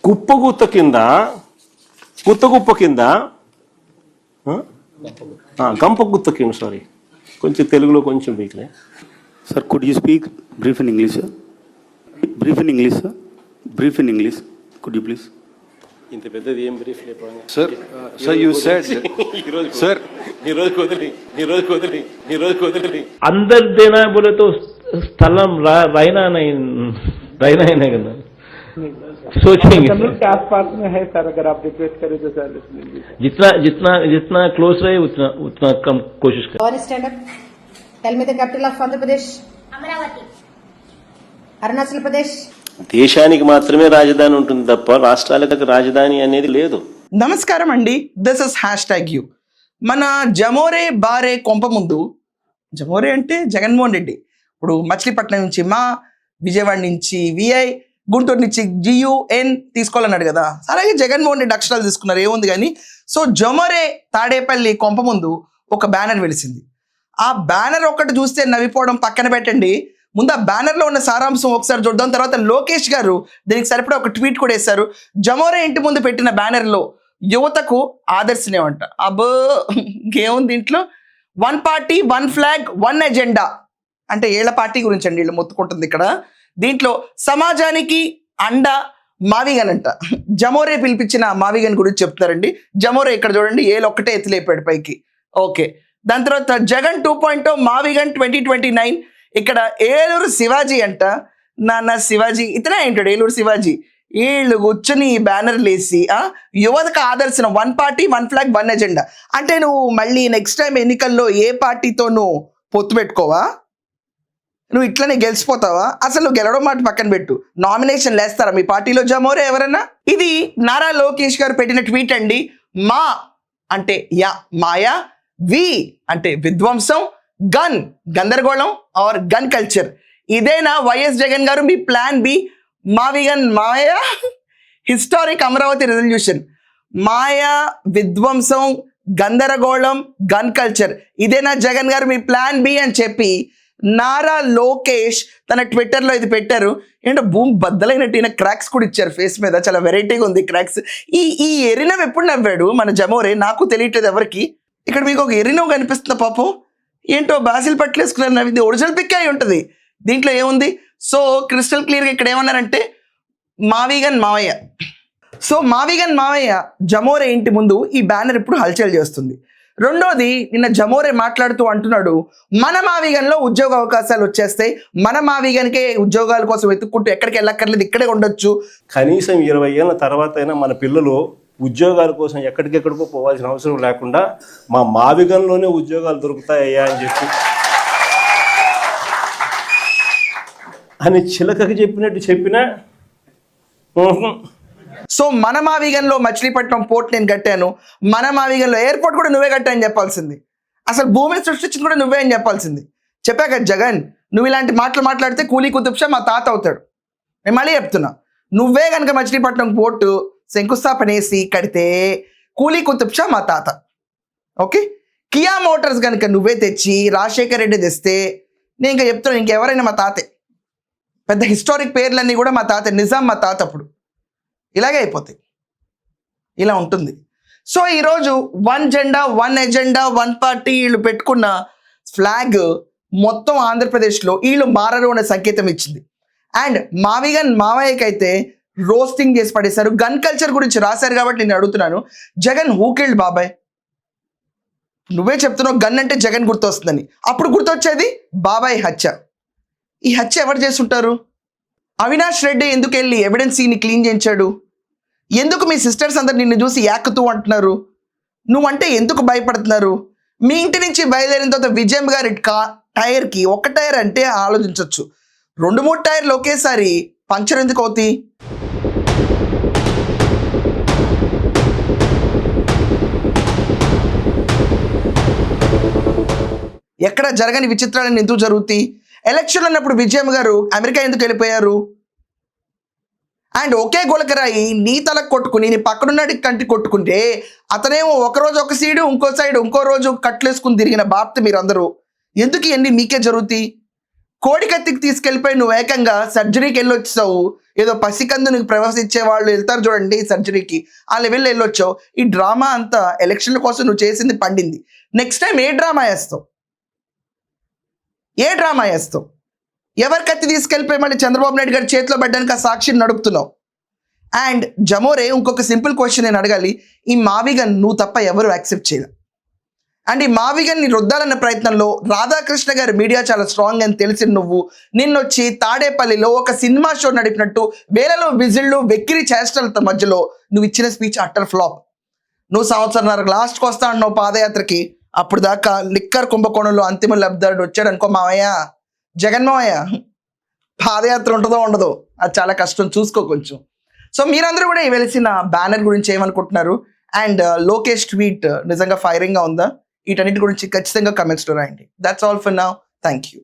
గుత్త కింద గుత్త కింద గంప గుత్త కింద సారీ కొంచెం తెలుగులో కొంచెం వీక్లే sir could you speak brief in English sir brief in English could you please ఇంత పెద్దది ఏం brief sir you said sir ఈరోజు अंदर देना है बोले तो स्थलम रहना नहीं रहना ही नहीं करना सोचेंगे के आसपास में है सर, अगर आप रिक्वेस्ट करें तो सर जितना जितना जितना क्लोज रहे उतना उतना कम कोशिश करें. Stand up. Tell me the capital of Andhra Pradesh. Amaravati. Arunachal Pradesh. దేశానికి మాత్రమే రాజధాని ఉంటుంది తప్ప రాష్ట్రాలకు రాజధాని అనేది లేదు. నమస్కారం అండి, దిస్ ఇస్ #యూ. మన జమోరే బారే కొంప ముందు, జమోరే అంటే జగన్మోహన్ రెడ్డి, ఇప్పుడు మచిలీపట్నం నుంచి మా, విజయవాడ నుంచి విఐ, గుంటూరు నుంచి GUN తీసుకోవాలన్నాడు కదా, అలాగే జగన్మోహన్ రెడ్డి అక్షరాలు తీసుకున్నారు, ఏముంది కానీ. సో జమోరే తాడేపల్లి కొంప ముందు ఒక బ్యానర్ వెలిసింది. ఆ బ్యానర్ ఒకటి చూస్తే నవ్విపోవడం పక్కన పెట్టండి, ముందు ఆ బ్యానర్లో ఉన్న సారాంశం ఒకసారి చూద్దాం. తర్వాత లోకేష్ గారు దీనికి సరిపడా ఒక ట్వీట్ కూడా వేశారు. జమోరే ఇంటి ముందు పెట్టిన బ్యానర్లో యువతకు ఆదర్శనేమంట. అబ్బో ఇంకేముంది దీంట్లో, 1 పార్టీ 1 ఫ్లాగ్ 1 ఎజెండా అంటే ఏళ్ల పార్టీ గురించి అండి వీళ్ళు మొత్తుకుంటుంది ఇక్కడ. దీంట్లో సమాజానికి అండ మావిగన్ అంట. జమోరే పిలిపించిన మావిగన్ గురించి చెప్తారండి. జమోరే ఇక్కడ చూడండి, ఏళ్ళు ఒక్కటే ఎత్తులేపాడు పైకి. ఓకే, దాని తర్వాత జగన్ 2.0 మావిగన్ 2029. ఇక్కడ ఏలూరు శివాజీ అంట. నాన్న శివాజీ ఇతనే ఏంటాడు, ఏలూరు శివాజీ. వీళ్ళు కూర్చొని బ్యానర్లు వేసి యువతకు ఆదర్శన 1 పార్టీ 1 ఫ్లాగ్ 1 ఎజెండా అంటే నువ్వు మళ్ళీ నెక్స్ట్ టైం ఎన్నికల్లో ఏ పార్టీతో నువ్వు పొత్తు పెట్టుకోవా? నువ్వు ఇట్లనే గెలిచిపోతావా? అసలు నువ్వు గెలవడం మాట పక్కన పెట్టు, నామినేషన్ లేస్తారా మీ పార్టీలో జమోరే ఎవరన్నా? ఇది నారా లోకేష్ గారు పెట్టిన ట్వీట్ అండి. మా అంటే యా మాయా, వి అంటే విధ్వంసం, గన్ గందరగోళం ఆర్ గన్ కల్చర్. ఇదేనా వైఎస్ జగన్ గారు మీ ప్లాన్ బి? మావిగన్ మాయా హిస్టారిక్ అమరావతి రెజల్యూషన్, మాయా విధ్వంసం గందరగోళం గన్ కల్చర్, ఇదేనా జగన్ గారు మీ ప్లాన్ బి అని చెప్పి నారా లోకేష్ తన ట్విట్టర్లో ఇది పెట్టారు. ఏంటో భూమి బద్దలైనట్టు ఈయన క్రాక్స్ కూడా ఇచ్చారు ఫేస్ మీద, చాలా వెరైటీగా ఉంది క్రాక్స్. ఈ ఎరినవ్ ఎప్పుడు నవ్వాడు మన జమోరే, నాకు తెలియట్లేదు ఎవరికి. ఇక్కడ మీకు ఒక ఎరినవ్ కనిపిస్తుంది పాపం, ఏంటో బాసిల్ పట్లేసుకున్నారు నవ్వింది, ఒరిజినల్ పిక్ అయి ఉంటుంది. దీంట్లో ఏముంది? సో క్రిస్టల్ క్లియర్గా ఇక్కడ ఏమన్నారంటే మావిగన్ మావయ్య. సో మావిగన్ మావయ్య జమోరే ఇంటి ముందు ఈ బ్యానర్ ఇప్పుడు హల్చల్ చేస్తుంది. రెండోది, నిన్న జమోరే మాట్లాడుతూ అంటున్నాడు, మన మావిగన్లో ఉద్యోగ అవకాశాలు వచ్చేస్తాయి, మన మావిగన్కే ఉద్యోగాల కోసం వెతుక్కుంటూ ఎక్కడికి వెళ్ళక్కర్లేదు, ఇక్కడే ఉండొచ్చు. కనీసం 20 ఏళ్ళ తర్వాత అయినా మన పిల్లలు ఉద్యోగాల కోసం ఎక్కడికెక్కడికో పోవాల్సిన అవసరం లేకుండా మా మావిగన్లోనే ఉద్యోగాలు దొరుకుతాయ్యా అని చెప్పి అని చిలకకి చెప్పినట్టు చెప్పినా. సో మన మావిగన్లో మచిలీపట్నం పోర్ట్ నేను కట్టాను, మన మావిగన్లో ఎయిర్పోర్ట్ కూడా నువ్వే కట్టాయని చెప్పాల్సింది. అసలు భూమిని సృష్టించింది కూడా నువ్వే అని చెప్పాల్సింది. చెప్పాక జగన్, నువ్వు ఇలాంటి మాటలు మాట్లాడితే కూలీ కుతుబ్ షా మా తాత అవుతాడు. నేను మళ్ళీ చెప్తున్నా, నువ్వే కనుక మచిలీపట్నం పోర్టు శంకుస్థాపన వేసి కడితే కూలీ కుతుబ్ షా మా తాత. ఓకే, కియా మోటార్స్ కనుక నువ్వే తెచ్చి రాజశేఖర్ రెడ్డి తెస్తే నేను ఇంకా చెప్తున్నాను, ఇంకెవరైనా మా తాతే. పెద్ద హిస్టారిక్ పేర్లన్నీ కూడా మా తాత, నిజాం మా తాత. అప్పుడు ఇలాగే అయిపోతాయి, ఇలా ఉంటుంది. సో ఈరోజు 1 జెండా 1 ఎజెండా 1 పార్టీ వీళ్ళు పెట్టుకున్న ఫ్లాగ్ మొత్తం ఆంధ్రప్రదేశ్లో వీళ్ళు మారరు అనే సంకేతం ఇచ్చింది. అండ్ మావిగన్ మావయ్యకి అయితే రోస్టింగ్ చేసి పడేశారు. గన్ కల్చర్ గురించి రాశారు కాబట్టి నేను అడుగుతున్నాను, జగన్ హూ కిల్డ్ బాబాయ్? నువ్వే చెప్తున్నావు గన్ అంటే జగన్ గుర్తొస్తుందని, అప్పుడు గుర్తొచ్చేది బాబాయ్ హత్య. ఈ హత్య ఎవరు చేస్తుంటారు? అవినాష్ రెడ్డి ఎందుకు వెళ్ళి ఎవిడెన్సీని క్లీన్ చేయించాడు? ఎందుకు మీ సిస్టర్స్ అందరు నిన్ను చూసి యాక్కుతూ అంటున్నారు? నువ్వంటే ఎందుకు భయపడుతున్నారు? మీ ఇంటి నుంచి బయలుదేరిన తర్వాత విజయం గారి టైర్కి ఒక టైర్ అంటే ఆలోచించవచ్చు, 2-3 టైర్లు ఒకేసారి పంక్చర్ ఎందుకు అవుతాయి? ఎక్కడ జరగని విచిత్రాలను ఎందుకు జరుగుతాయి? ఎలక్షన్ అన్నప్పుడు విజయం గారు అమెరికా ఎందుకు వెళ్ళిపోయారు? అండ్ ఒకే గులకరాయి నీ తలకు కొట్టుకుని నీ పక్కనున్నాడికి కంటి కొట్టుకుంటే అతనేమో ఒకరోజు ఒక సైడు ఇంకో సైడు ఇంకో రోజు కట్లేసుకుని తిరిగిన బాప్తి మీరందరూ. ఎందుకు ఇవన్నీ మీకే జరుగుతాయి? కోడికత్తికి తీసుకెళ్ళిపోయి నువ్వు ఏకంగా సర్జరీకి వెళ్ళొచ్చావు. ఏదో పసికందునికి ప్రవేశించే వాళ్ళు వెళ్తారు చూడండి సర్జరీకి, ఆ లెవెల్లో వెళ్ళొచ్చావు. ఈ డ్రామా అంతా ఎలక్షన్ల కోసం నువ్వు చేసింది పండింది. నెక్స్ట్ టైం ఏ డ్రామా వేస్తావు? ఏ డ్రామా వేస్తావు? ఎవరి కత్తి తీసుకెళ్ళిపోయి మళ్ళీ చంద్రబాబు నాయుడు గారి చేతిలో పడ్డానికి ఆ సాక్షిని నడుపుతున్నావు? అండ్ జమోరే, ఇంకొక సింపుల్ క్వశ్చన్ నేను అడగాలి. ఈ మావిగన్ నువ్వు తప్ప ఎవరు యాక్సెప్ట్ చేయలేదు. అండ్ ఈ మావిగన్ని రుద్దాలన్న ప్రయత్నంలో రాధాకృష్ణ గారి మీడియా చాలా స్ట్రాంగ్ అని తెలిసి నువ్వు నిన్నొచ్చి తాడేపల్లిలో ఒక సినిమా షో నడిపినట్టు వేలలో విజిళ్ళు వెక్కిరి చేష్టలతో మధ్యలో నువ్వు ఇచ్చిన స్పీచ్ అట్టర్ ఫ్లాప్. నువ్వు సంవత్సరంన్నర లాస్ట్కి వస్తా అన్నావు పాదయాత్రకి. అప్పుడు దాకా లిక్కర్ కుంభకోణంలో అంతిమ లబ్ధాడు వచ్చాడు అనుకో మావయ్య, జగన్మావయ్య. పాదయాత్ర ఉంటుందో ఉండదో అది చాలా కష్టం, చూసుకో కొంచెం. సో మీరందరూ కూడా వెలిసిన బ్యానర్ గురించి ఏమనుకుంటున్నారు? అండ్ లోకేష్ ట్వీట్ నిజంగా ఫైరింగ్గా ఉందా? వీటన్నిటి గురించి ఖచ్చితంగా కమెంట్స్లో రాయండి. That's all for now. Thank you.